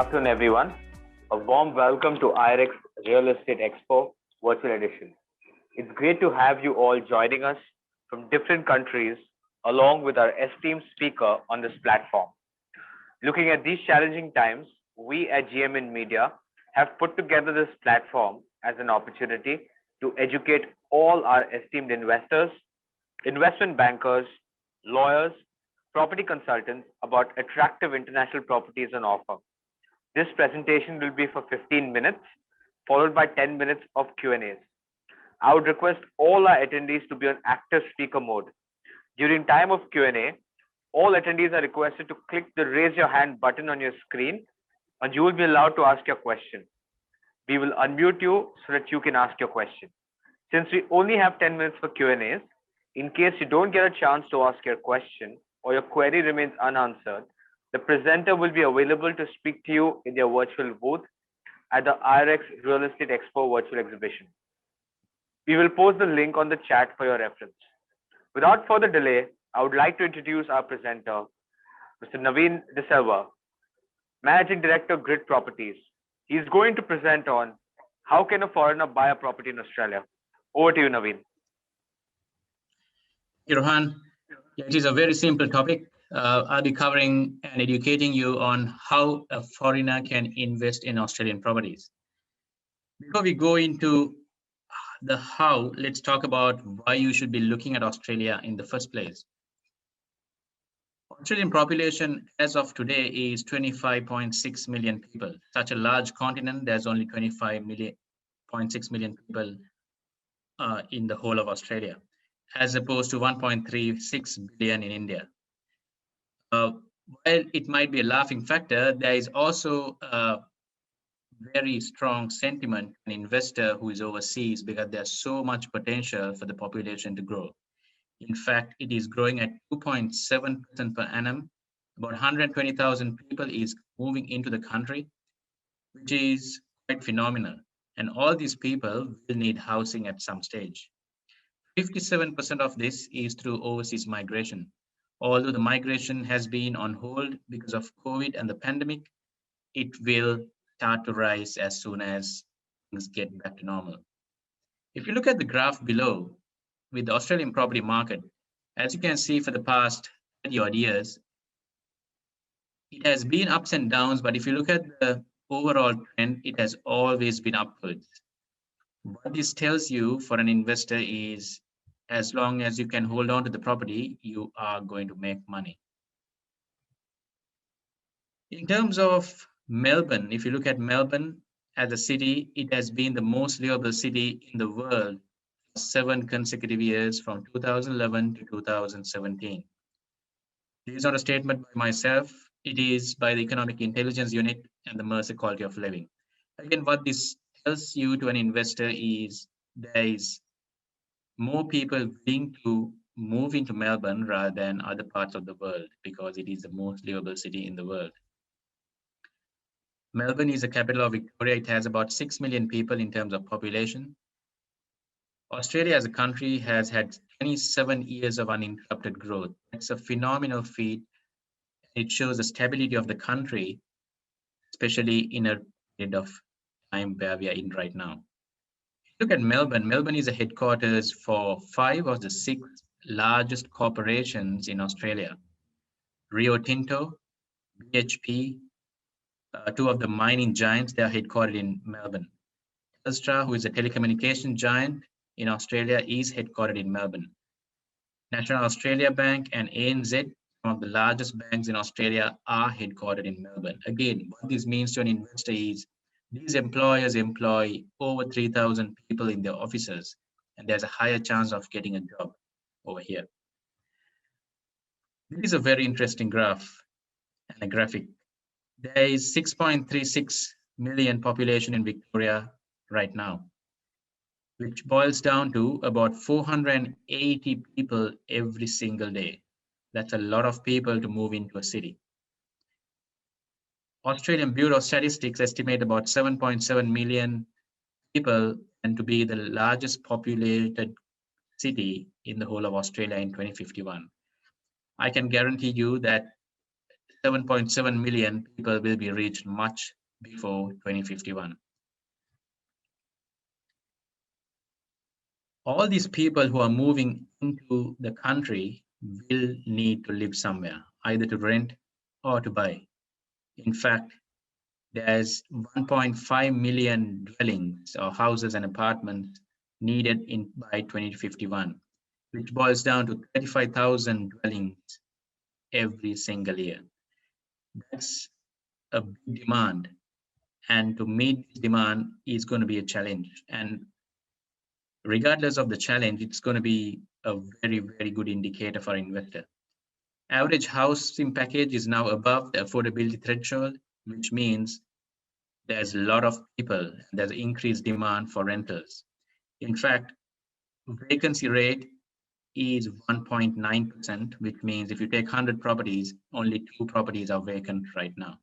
afternoon, everyone. A warm welcome to IREX Real Estate Expo Virtual Edition. It's great to have you all joining us from different countries, along with our esteemed speaker on this platform. Looking at these challenging times, we at GMN Media have put together this platform as an opportunity to educate all our esteemed investors, investment bankers, lawyers, property consultants about attractive international properties on offer. This presentation will be for 15 minutes, followed by 10 minutes of Q&As. I would request all our attendees to be on active speaker mode. During time of Q&A, all attendees are requested to click the raise your hand button on your screen and you will be allowed to ask your question. We will unmute you so that you can ask your question. Since we only have 10 minutes for Q&As, in case you don't get a chance to ask your question or your query remains unanswered, the presenter will be available to speak to you in their virtual booth at the IREX Real Estate Expo virtual exhibition. We will post the link on the chat for your reference. Without further delay, I would like to introduce our presenter, Mr. Navin De Silva, Managing Director, Grid Properties. He is going to present on how can a foreigner buy a property in Australia. Over to you, Navin. Rohan, it is a very simple topic. I'll be covering and educating you on how a foreigner can invest in Australian properties. Before we go into the how, let's talk about why you should be looking at Australia in the first place. Australian population as of today is 25.6 million people. Such a large continent, there's only 25.6 million people in the whole of Australia, as opposed to 1.36 billion in India. While it might be a laughing factor, there is also a very strong sentiment an investor who is overseas because there's so much potential for the population to grow. In fact, it is growing at 2.7% per annum. About 120,000 people is moving into the country, which is quite phenomenal. And all these people will need housing at some stage. 57% of this is through overseas migration. Although the migration has been on hold because of COVID and the pandemic, it will start to rise as soon as things get back to normal. If you look at the graph below with the Australian property market, as you can see for the past 30 odd years, it has been ups and downs, but if you look at the overall trend, it has always been upwards. What this tells you for an investor is as long as you can hold on to the property, you are going to make money. In terms of Melbourne, if you look at Melbourne as a city, it has been the most livable city in the world for 7 consecutive years from 2011 to 2017. This is not a statement by myself. It is by the Economic Intelligence Unit and the Mercer Quality of Living. Again, what this tells you to an investor is there is more people willing to move into Melbourne rather than other parts of the world because it is the most livable city in the world. Melbourne is the capital of Victoria. It has about 6 million people in terms of population. Australia as a country has had 27 years of uninterrupted growth. It's a phenomenal feat. It shows the stability of the country, especially in a period of time where we are in right now. Look at Melbourne. Melbourne is a headquarters for 5 of the 6 largest corporations in Australia. Rio Tinto, BHP, 2 of the mining giants, they are headquartered in Melbourne. Telstra, who is a telecommunication giant in Australia, is headquartered in Melbourne. National Australia Bank and ANZ, some of the largest banks in Australia, are headquartered in Melbourne. Again, what this means to an investor is these employers employ over 3,000 people in their offices, and there's a higher chance of getting a job over here. This is a very interesting graph and a graphic. There is 6.36 million population in Victoria right now, which boils down to about 480 people every single day. That's a lot of people to move into a city. Australian Bureau of Statistics estimate about 7.7 million people and to be the largest populated city in the whole of Australia in 2051. I can guarantee you that 7.7 million people will be reached much before 2051. All these people who are moving into the country will need to live somewhere, either to rent or to buy. In fact, there's 1.5 million dwellings or houses and apartments needed by 2051, which boils down to 35,000 dwellings every single year. That's a big demand, and to meet this demand is going to be a challenge. And regardless of the challenge, it's going to be a very, very good indicator for investor. Average housing package is now above the affordability threshold, which means there's a lot of people, there's increased demand for rentals. In fact, vacancy rate is 1.9%, which means if you take 100 properties, only 2 properties are vacant right now.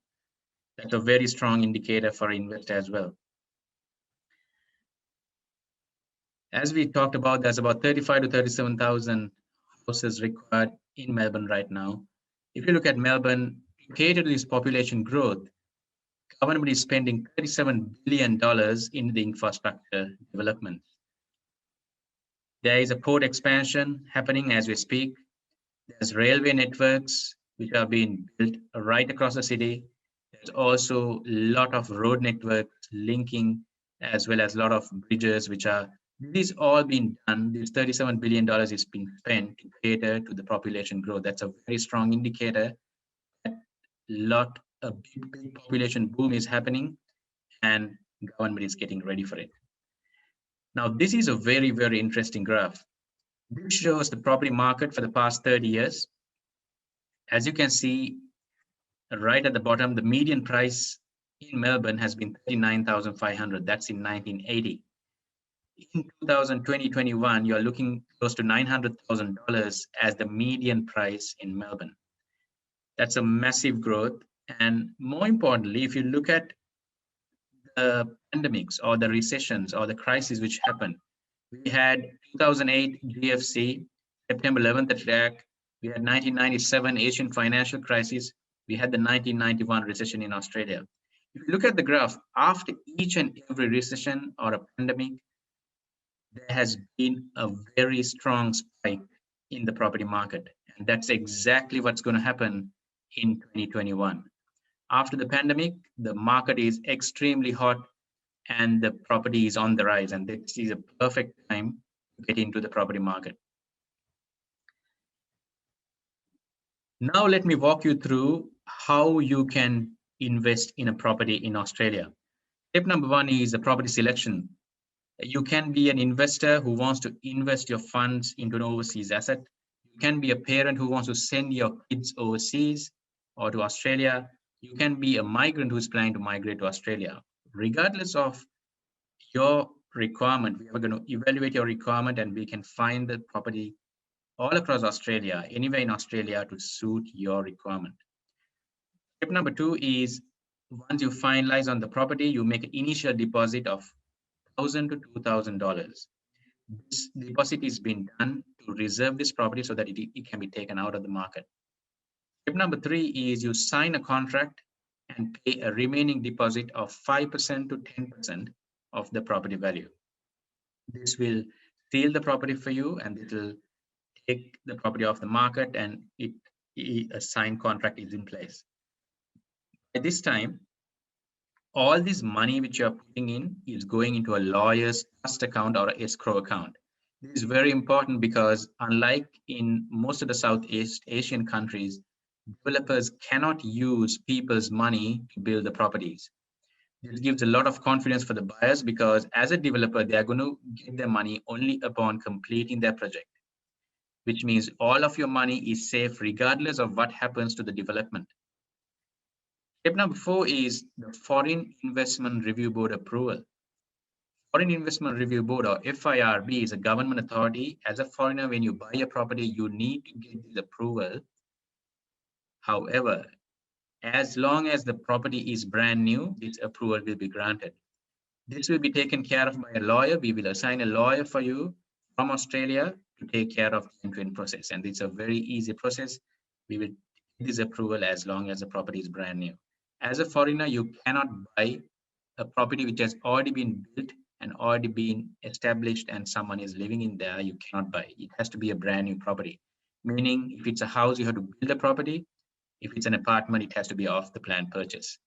That's a very strong indicator for investor as well. As we talked about, there's about 35 to 37,000 houses required in Melbourne right now. If you look at Melbourne, to cater to this population growth, government is spending $37 billion in the infrastructure development. There is a port expansion happening as we speak. There's railway networks which are being built right across the city. There's also a lot of road networks linking, as well as a lot of bridges which are, this all being done. This $37 billion is being spent to cater to the population growth. That's a very strong indicator that a big population boom is happening and government is getting ready for it. Now, this is a very, very interesting graph. This shows the property market for the past 30 years. As you can see, right at the bottom, the median price in Melbourne has been $39,500. That's in 1980. In 2020-21, you're looking close to $900,000 as the median price in Melbourne. That's a massive growth. And more importantly, if you look at the pandemics or the recessions or the crises which happened, we had 2008 GFC, September 11th attack. We had 1997 Asian financial crisis. We had the 1991 recession in Australia. If you look at the graph, after each and every recession or a pandemic, there has been a very strong spike in the property market. And that's exactly what's going to happen in 2021. After the pandemic, the market is extremely hot and the property is on the rise. And this is a perfect time to get into the property market. Now, let me walk you through how you can invest in a property in Australia. Step number 1 is the property selection. You can be an investor who wants to invest your funds into an overseas asset. You can be a parent who wants to send your kids overseas or to Australia. You can be a migrant who's planning to migrate to Australia. Regardless of your requirement, we are going to evaluate your requirement and we can find the property all across Australia, anywhere in Australia to suit your requirement. Step number 2 is once you finalize on the property, you make an initial deposit of $1,000 to $2,000. This deposit is being done to reserve this property so that it can be taken out of the market. Step number 3 is you sign a contract and pay a remaining deposit of 5% to 10% of the property value. This will seal the property for you and it will take the property off the market and a signed contract is in place. At this time, all this money which you're putting in is going into a lawyer's trust account or an escrow account. This is very important because unlike in most of the Southeast Asian countries, developers cannot use people's money to build the properties. This gives a lot of confidence for the buyers because as a developer, they are going to get their money only upon completing their project, which means all of your money is safe regardless of what happens to the development. Step number 4 is the Foreign Investment Review Board approval. Foreign Investment Review Board or FIRB is a government authority. As a foreigner, when you buy a property, you need to get this approval. However, as long as the property is brand new, this approval will be granted. This will be taken care of by a lawyer. We will assign a lawyer for you from Australia to take care of the end-to-end process. And it's a very easy process. We will this approval as long as the property is brand new. As a foreigner, you cannot buy a property which has already been built and already been established and someone is living in there. You cannot buy. It has to be a brand new property. Meaning, if it's a house, you have to build a property. If it's an apartment, it has to be off the plan purchase.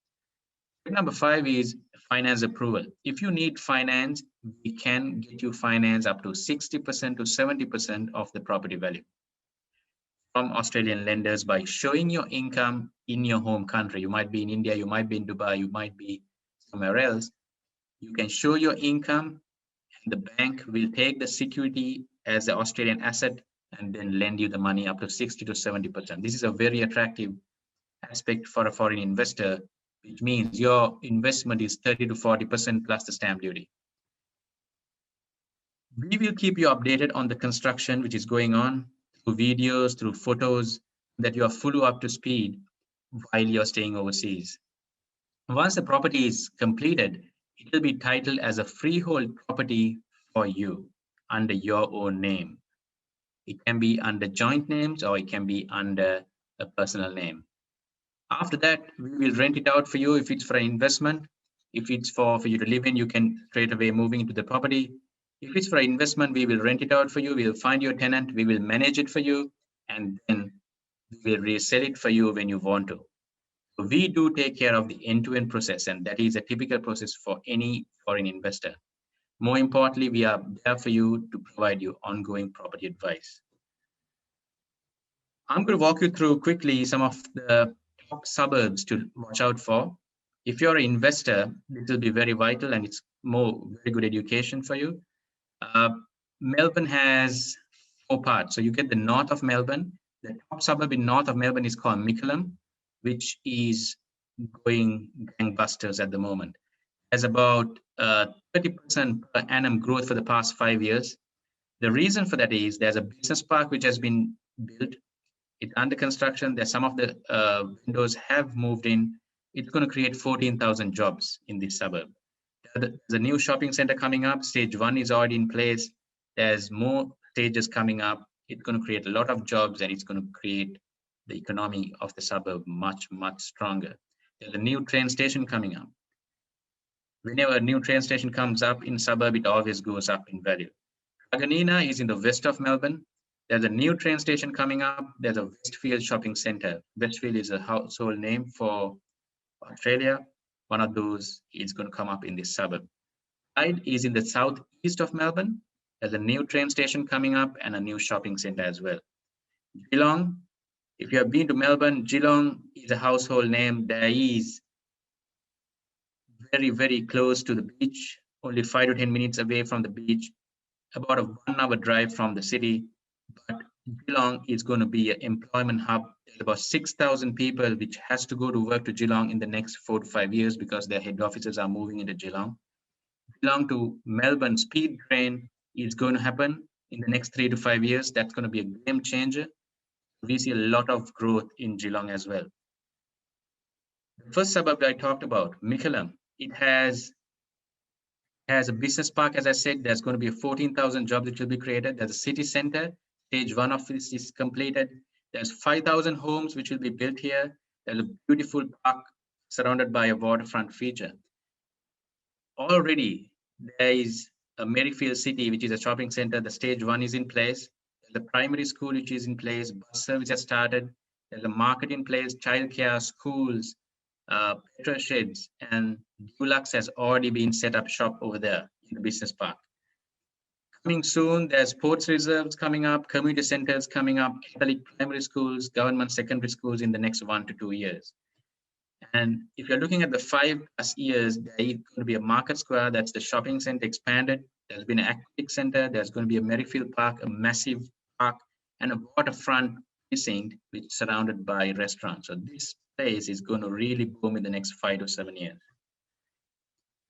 Number 5 is finance approval. If you need finance, we can get you finance up to 60% to 70% of the property value from Australian lenders by showing your income in your home country. You might be in India, you might be in Dubai, you might be somewhere else. You can show your income and the bank will take the security as the Australian asset and then lend you the money up to 60 to 70%. This is a very attractive aspect for a foreign investor, which means your investment is 30 to 40% plus the stamp duty. We will keep you updated on the construction which is going on through videos, through photos, that you are fully up to speed while you're staying overseas. Once the property is completed, it will be titled as a freehold property for you under your own name. It can be under joint names or it can be under a personal name. After that, we will rent it out for you if it's for an investment. If it's for you to live in, you can straight away moving into the property. If it's for investment, we will rent it out for you. We will find you a tenant. We will manage it for you. And then we will resell it for you when you want to. So we do take care of the end-to-end process. And that is a typical process for any foreign investor. More importantly, we are there for you to provide you ongoing property advice. I'm going to walk you through quickly some of the top suburbs to watch out for. If you're an investor, this will be very vital and it's very good education for you. Melbourne has 4 parts. So you get the north of Melbourne. The top suburb in north of Melbourne is called Mickleham, which is going gangbusters at the moment. There's about 30% per annum growth for the past 5 years. The reason for that is there's a business park which has been built. It's under construction. There's some of the windows have moved in. It's going to create 14,000 jobs in this suburb. There's a new shopping center coming up. Stage 1 is already in place. There's more stages coming up. It's going to create a lot of jobs and it's going to create the economy of the suburb much, much stronger. There's a new train station coming up. Whenever a new train station comes up in suburb, it always goes up in value. Truganina is in the west of Melbourne. There's a new train station coming up. There's a Westfield shopping center. Westfield is a household name for Australia. One of those is going to come up in this suburb. Hyde is in the southeast of Melbourne. There's a new train station coming up and a new shopping center as well. Geelong, if you have been to Melbourne, Geelong is a household name. There is very, very close to the beach, only 5 to 10 minutes away from the beach, about a 1-hour drive from the city. But Geelong is going to be an employment hub. There's about 6,000 people which has to go to work to Geelong in the next 4 to 5 years because their head offices are moving into Geelong. Geelong to Melbourne speed train is going to happen in the next 3 to 5 years. That's going to be a game changer. We see a lot of growth in Geelong as well. The first suburb that I talked about, Mickleham, it has a business park. As I said, there's going to be 14,000 jobs that will be created. There's a city center. Stage 1 of this is completed. There's 5,000 homes which will be built here. There's a beautiful park surrounded by a waterfront feature. Already, there is a Merrifield City, which is a shopping center. The stage 1 is in place. There's a primary school which is in place. Bus service has started. There's a market in place, childcare, schools, petrol sheds, and Dulux has already been set up shop over there in the business park. Coming soon, there's sports reserves coming up, community centers coming up, Catholic primary schools, government secondary schools in the next 1 to 2 years. And if you're looking at the 5+ years, there is going to be a market square. That's the shopping center expanded. There's been an aquatic center. There's going to be a Merrifield Park, a massive park, and a waterfront precinct which is surrounded by restaurants. So this place is going to really boom in the next 5 to 7 years.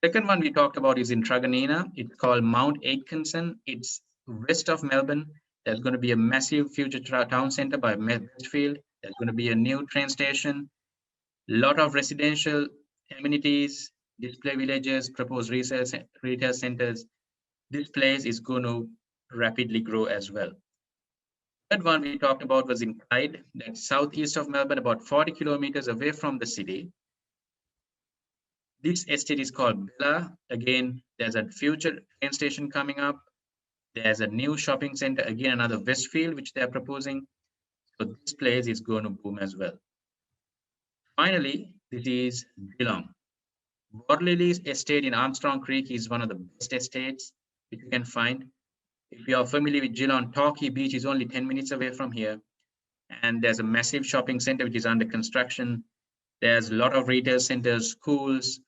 Second one we talked about is in Truganina. It's called Mount Atkinson. It's west of Melbourne. There's going to be a massive future town center by Westfield. There's going to be a new train station, a lot of residential amenities, display villages, proposed retail centers. This place is going to rapidly grow as well. third one we talked about was in Clyde, that's southeast of Melbourne, about 40 kilometers away from the city. This estate is called Bella. Again, there's a future train station coming up. There's a new shopping center, again, another Westfield, which they're proposing. So this place is going to boom as well. Finally, this is Geelong. Worley's estate in Armstrong Creek is one of the best estates which you can find. If you are familiar with Geelong, Torquay Beach is only 10 minutes away from here. And there's a massive shopping center which is under construction. There's a lot of retail centers, schools.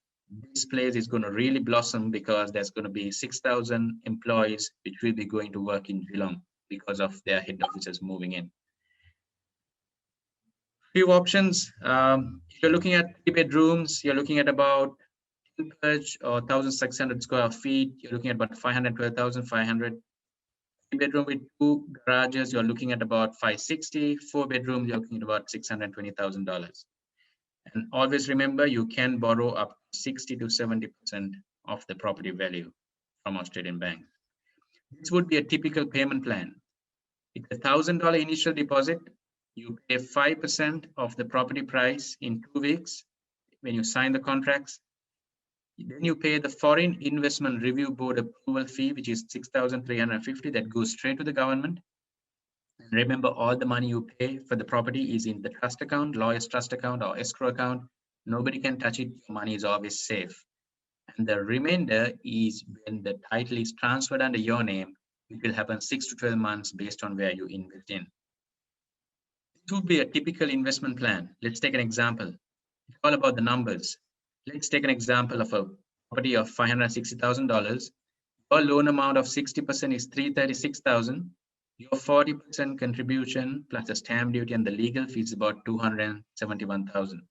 This place is going to really blossom because there's going to be 6,000 employees which will be going to work in Geelong because of their head offices moving in. Few options. If you're looking at 3 bedrooms, you're looking at about or 1,600 square feet. You're looking at about 512,500. 3 bedroom with 2 garages, you're looking at about 560. 4 bedrooms, you're looking at about $620,000. And always remember, you can borrow up 60 to 70% of the property value from Australian banks. This would be a typical payment plan. It's $1,000 initial deposit. You pay 5% of the property price in 2 weeks when you sign the contracts. Then you pay the Foreign Investment Review Board approval fee, which is $6,350. That goes straight to the government. And remember, all the money you pay for the property is in the trust account, lawyer's trust account or escrow account. Nobody can touch it. Your money is always safe. And the remainder is when the title is transferred under your name, it will happen 6 to 12 months based on where you invest in. It would be a typical investment plan. Let's take an example. It's all about the numbers. Let's take an example of a property of $560,000. Your loan amount of 60% is $336,000. Your 40% contribution plus the stamp duty and the legal fees is about $271,000.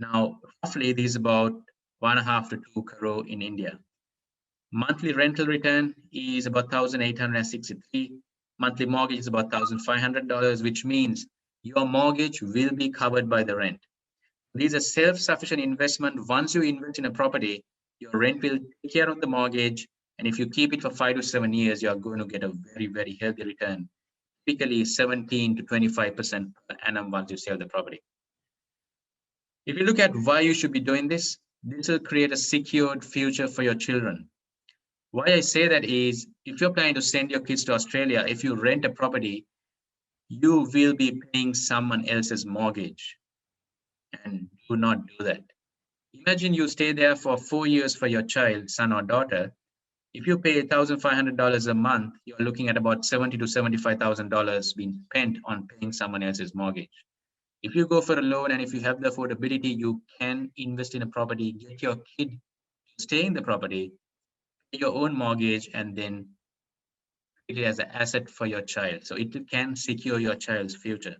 Now, roughly, this is about 1.5 to 2 crore in India. Monthly rental return is about $1,863. Monthly mortgage is about $1,500, which means your mortgage will be covered by the rent. These are self-sufficient investment. Once you invest in a property, your rent will take care of the mortgage. And if you keep it for 5 to 7 years, you're going to get a very, very healthy return. Typically 17 to 25% per annum once you sell the property. If you look at why you should be doing this, this will create a secured future for your children. Why I say that is, if you're planning to send your kids to Australia, if you rent a property, you will be paying someone else's mortgage. And do not do that. Imagine you stay there for 4 years for your child, son or daughter. If you pay $1,500 a month, you're looking at about $70,000 to $75,000 being spent on paying someone else's mortgage. If you go for a loan and if you have the affordability, you can invest in a property, get your kid to stay in the property, pay your own mortgage, and then treat it as an asset for your child. So it can secure your child's future.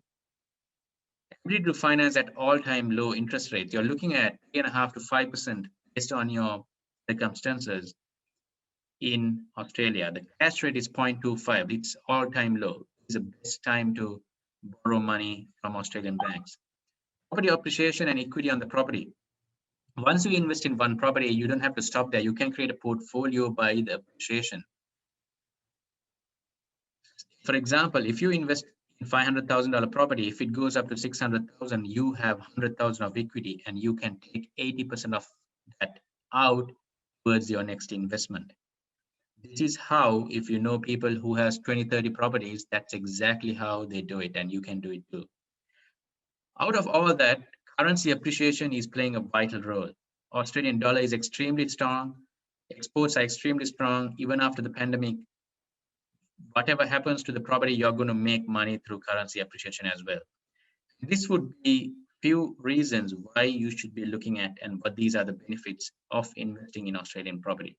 Ability to finance at all-time low interest rates. You're looking at 3.5 to 5% based on your circumstances in Australia. The cash rate is 0.25. It's all-time low. It's the best time to borrow money from Australian banks. Property appreciation and equity on the property. Once you invest in one property, you don't have to stop there. You can create a portfolio by the appreciation. For example, if you invest in $500,000 property, if it goes up to 600,000, you have 100,000 of equity and you can take 80% of that out towards your next investment. This is how, if you know people who has 20, 30 properties, that's exactly how they do it, and you can do it too. Out of all that, currency appreciation is playing a vital role. Australian dollar is extremely strong. Exports are extremely strong. Even after the pandemic, whatever happens to the property, you're going to make money through currency appreciation as well. This would be few reasons why you should be looking at and what these are the benefits of investing in Australian property.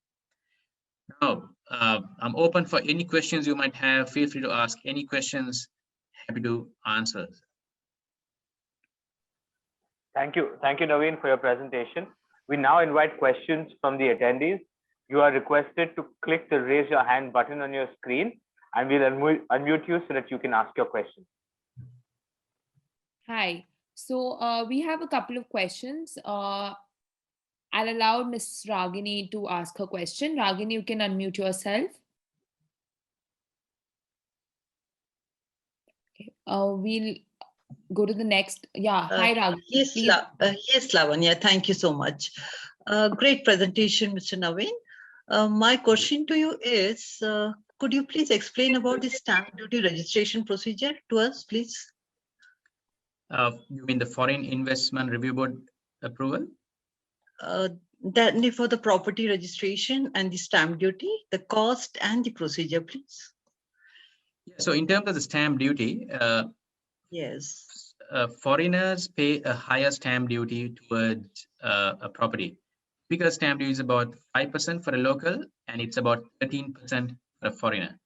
Now, I'm open for any questions you might have. Feel free to ask any questions. Happy to answer. Thank you, Navin, for your presentation. We now invite questions from the attendees. You are requested to click the raise your hand button on your screen, and we'll unmute you so that you can ask your question. Hi. So we have a couple of questions. I'll allow Ms. Ragini to ask her question. Ragini, you can unmute yourself. We'll go to the next. Yeah, hi Ragini. Yes, Please. yes, Lavanya, thank you so much. Great presentation, Mr. Navin. My question to you is, could you please explain about the stamp duty registration procedure to us, please? You mean the Foreign Investment Review Board approval? That for the property registration and the stamp duty, the cost and the procedure, please. So in terms of the stamp duty, Yes. Foreigners pay a higher stamp duty towards a property, because stamp duty is about 5% for a local and it's about 13% for a foreigner.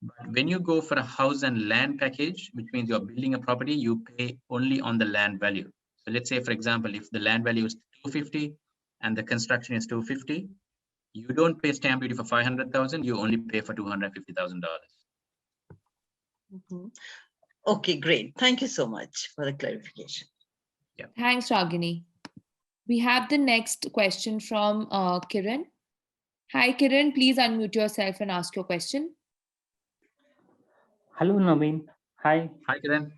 But when you go for a house and land package, which means you're building a property, you pay only on the land value. So let's say, for example, if the land value is 250 and the construction is 250, you don't pay stamp duty for 500,000, you only pay for $250,000. Okay, great. Thank you so much for the clarification. Yeah. Thanks, Ragini. We have the next question from Kiran. Hi, Kiran. Please unmute yourself and ask your question. Hello, Navin. Hi. Hi, Kiran.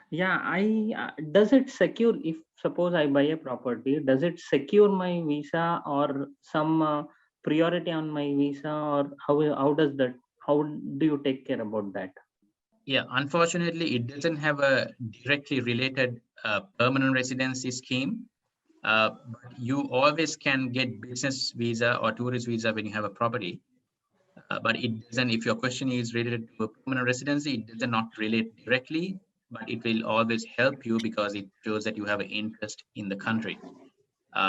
Yeah, does it secure, if suppose I buy a property, does it secure my visa or some priority on my visa, or how does that, how do you take care about that? Yeah, unfortunately, it doesn't have a directly related permanent residency scheme. But you always can get business visa or tourist visa when you have a property. But it doesn't, if your question is related to a permanent residency, it does not relate directly, but it will always help you because it shows that you have an interest in the country.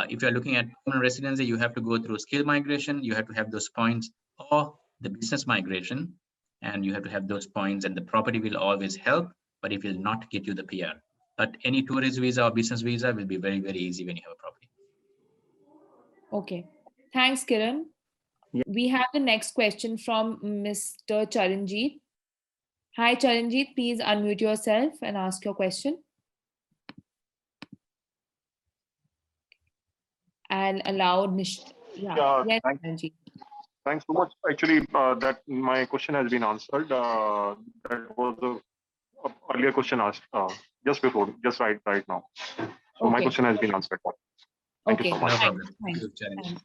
If you're looking at permanent residency, you have to go through skill migration, you have to have those points, or the business migration, and you have to have those points, and the property will always help, but it will not get you the PR. But any tourist visa or business visa will be very, very easy when you have a property. Okay. Thanks, Kiran. Yeah. We have the next question from Mr. Charanjit. Hi, Charanjit. Please unmute yourself and ask your question. I'll allow Yeah, yes, thanks. Charanjit. Thanks so much. Actually, that my question has been answered. That was the earlier question asked just before, just right now. So my Okay. question has been answered. Thank you so much. No Thanks. problem. Thanks. Good challenge. Thanks.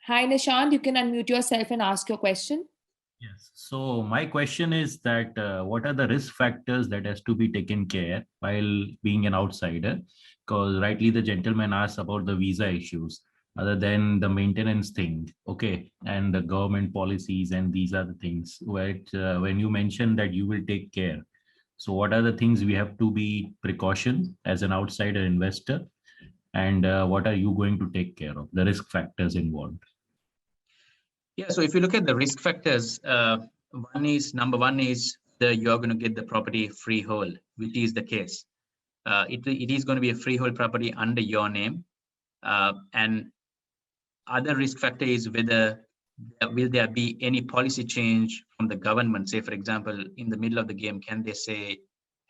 Hi, Nishant. You can unmute yourself and ask your question. Yes. So my question is that what are the risk factors that has to be taken care while being an outsider? Because rightly the gentleman asked about the visa issues, other than the maintenance thing, okay, and the government policies, and these are the things where when you mention that you will take care. So what are the things we have to be precaution as an outsider investor, and what are you going to take care of, the risk factors involved? Yeah, so if you look at the risk factors, number one is that you're going to get the property freehold, which is the case. It is going to be a freehold property under your name. And other risk factor is whether will there be any policy change from the government? Say, for example, in the middle of the game, can they say,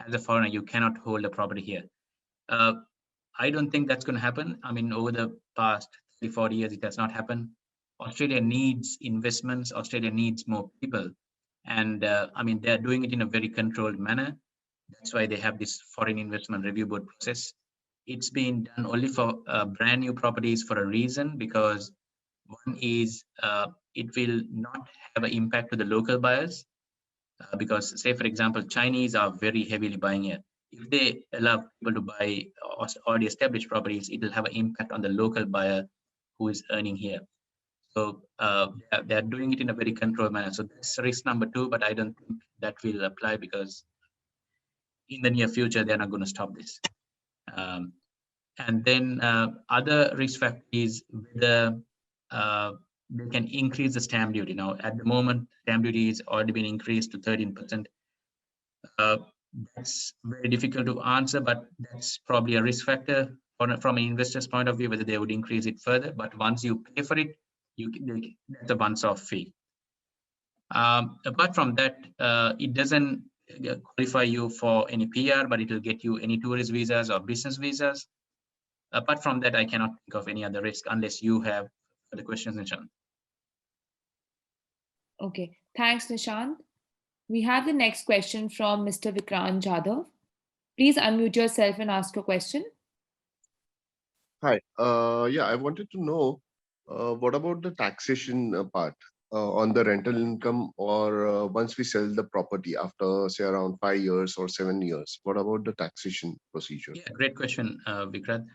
as a foreigner, you cannot hold a property here? I don't think that's going to happen. I mean, over the past 30, 40 years, it has not happened. Australia needs investments. Australia needs more people. And I mean, they're doing it in a very controlled manner. That's why they have this Foreign Investment Review Board process. It's been done only for brand new properties for a reason, because one is it will not have an impact to the local buyers. Because say, for example, Chinese are very heavily buying here. If they allow people to buy already established properties, it will have an impact on the local buyer who is earning here. So they're doing it in a very controlled manner. So that's risk number two, but I don't think that will apply because in the near future, they're not going to stop this. And then other risk factor is whether they can increase the stamp duty. Now, at the moment, stamp duty has already been increased to 13%. That's very difficult to answer, but that's probably a risk factor from an investor's point of view, whether they would increase it further. But once you pay for it, that's a once-off fee. Apart from that, it doesn't qualify you for any PR, but it will get you any tourist visas or business visas. Apart from that, I cannot think of any other risk unless you have the questions, Nishan. Okay. Thanks, Nishant. We have the next question from Mr. Vikrant Jadhav. Please unmute yourself and ask your question. Hi. Yeah, I wanted to know what about the taxation part on the rental income, or once we sell the property after, say, around 5 years or 7 years? What about the taxation procedure? Yeah, great question, Vikrant.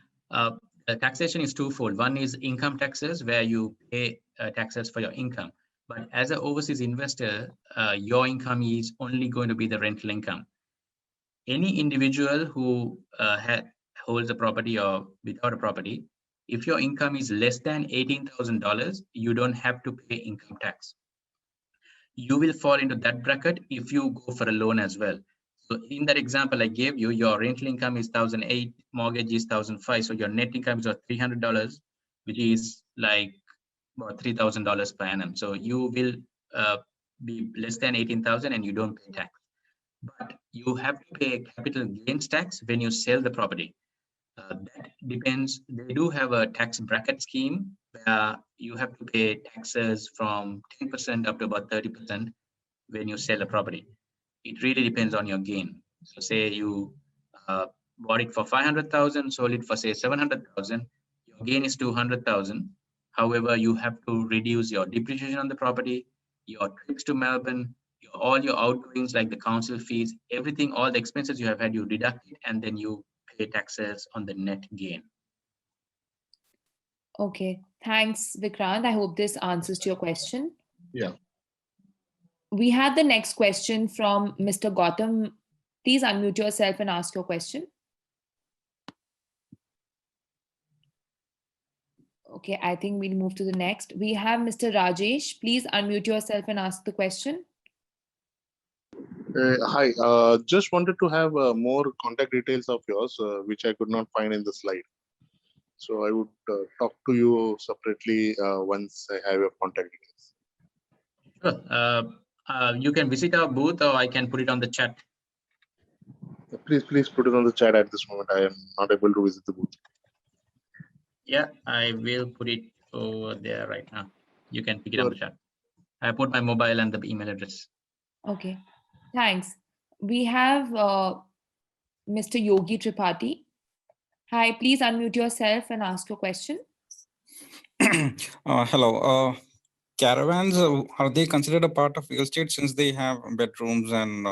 The taxation is twofold. One is income taxes, where you pay taxes for your income. But as an overseas investor, your income is only going to be the rental income. Any individual who holds a property or without a property, if your income is less than $18,000, you don't have to pay income tax. You will fall into that bracket if you go for a loan as well. So in that example I gave you, your rental income is 1,008, mortgage is 1,005. So your net income is $300, which is like about $3,000 per annum. So you will be less than 18,000 and you don't pay tax. But you have to pay capital gains tax when you sell the property. That depends. They do have a tax bracket scheme where you have to pay taxes from 10% up to about 30% when you sell a property. It really depends on your gain. So say you bought it for 500,000, sold it for say 700,000, your gain is 200,000. However, you have to reduce your depreciation on the property, your trips to Melbourne, all your outgoings like the council fees, everything, all the expenses you have had, you deduct it, and then you pay taxes on the net gain. Okay, thanks, Vikrant. I hope this answers to your question. Yeah. We have the next question from Mr. Gautam. Please unmute yourself and ask your question. Okay, I think we'll move to the next. We have Mr. Rajesh. Please unmute yourself and ask the question. Hi, just wanted to have more contact details of yours, which I could not find in the slide. So I would talk to you separately once I have your contact details. Sure. You can visit our booth, or I can put it on the chat. Please put it on the chat at this moment. I am not able to visit the booth. Yeah, I will put it over there right now. You can pick it up the chat. I put my mobile and the email address. Okay, thanks. We have Mr. Yogi Tripathi. Hi, please unmute yourself and ask your question. Hello. Caravans, are they considered a part of real estate since they have bedrooms and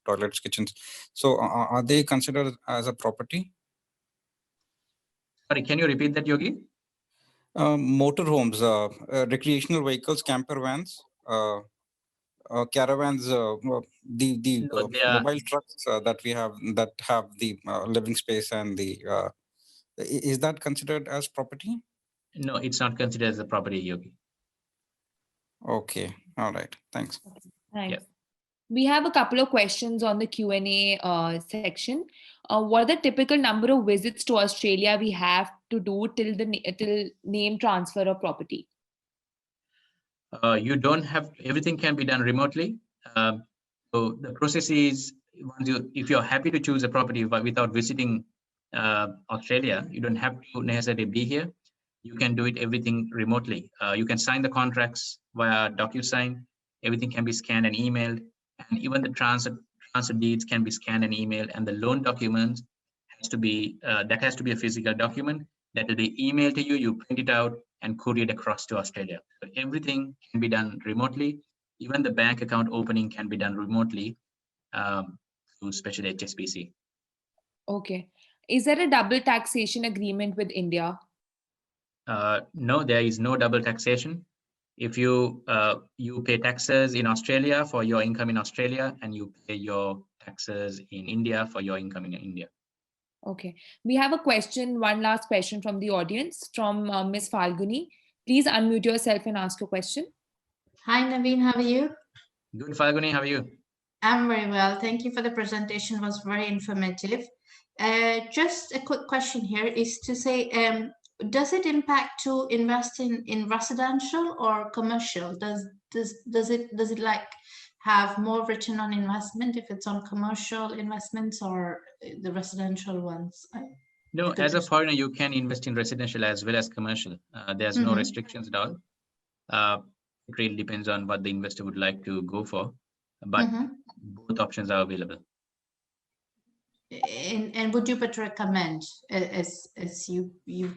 toilets, kitchens? So are they considered as a property? Sorry, can you repeat that, Yogi? Motorhomes, recreational vehicles, camper vans, caravans, the mobile trucks that we have that have the living space and the is that considered as property? No, it's not considered as a property, Yogi. Okay, all right, thanks. Thanks. Yeah. We have a couple of questions on the Q&A section. What are the typical number of visits to Australia we have to do till name transfer of property? You don't have, everything can be done remotely. So the process is, if you're happy to choose a property without visiting Australia, you don't have to necessarily be here. You can do it everything remotely. You can sign the contracts via DocuSign. Everything can be scanned and emailed, and even the transfer deeds can be scanned and emailed. And the loan documents has to be a physical document that will be emailed to you. You print it out and courier it across to Australia. So everything can be done remotely. Even the bank account opening can be done remotely through special HSBC. Okay. Is there a double taxation agreement with India? No, there is no double taxation. If you pay taxes in Australia for your income in Australia, and you pay your taxes in India for your income in India. Okay. We have a question, one last question from the audience, from Ms. Falguni. Please unmute yourself and ask your question. Hi, Navin. How are you? Good, Falguni. How are you? I'm very well. Thank you for the presentation. It was very informative. Just a quick question here is to say, does it impact to invest in residential or commercial? Does it like have more return on investment if it's on commercial investments or the residential ones? No, as a foreigner, you can invest in residential as well as commercial. There's no restrictions at all. It really depends on what the investor would like to go for, but both options are available. And would you but recommend, as you've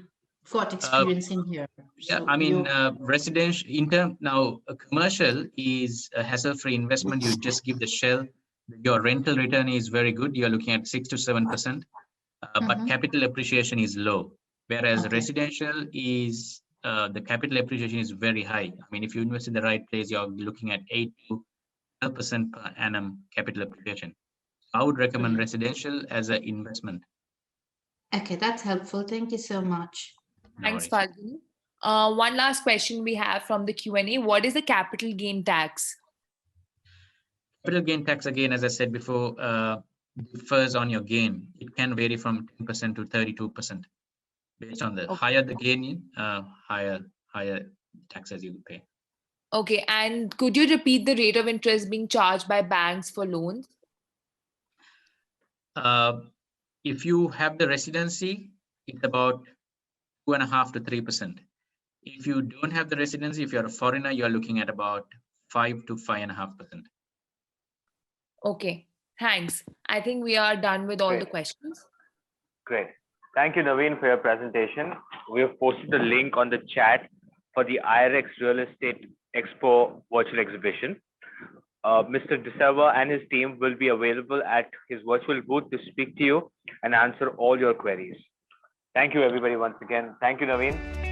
got experience in here? Yeah, So I mean, residential in term now, commercial is a hassle-free investment. You just give the shell. Your rental return is very good. You're looking at 6 to 7%, but capital appreciation is low. Whereas residential is the capital appreciation is very high. I mean, if you invest in the right place, you're looking at 8 to 12% per annum capital appreciation. I would recommend residential as an investment. Okay, that's helpful. Thank you so much. Thanks, Falguni. One last question we have from the Q&A. What is the capital gain tax? Capital gain tax, again, as I said before, differs on your gain. It can vary from 10% to 32%. Based on the higher the gain, higher taxes you pay. Okay, and could you repeat the rate of interest being charged by banks for loans? If you have the residency, it's about 2.5 to 3%. If you don't have the residency, if you're a foreigner, you're looking at about 5 to 5.5%. Okay, thanks. I think we are done with all the questions. Great. Thank you, Navin, for your presentation. We have posted the link on the chat for the IREX Real Estate Expo virtual exhibition. Mr. De Silva and his team will be available at his virtual booth to speak to you and answer all your queries. Thank you, everybody, once again. Thank you, Navin.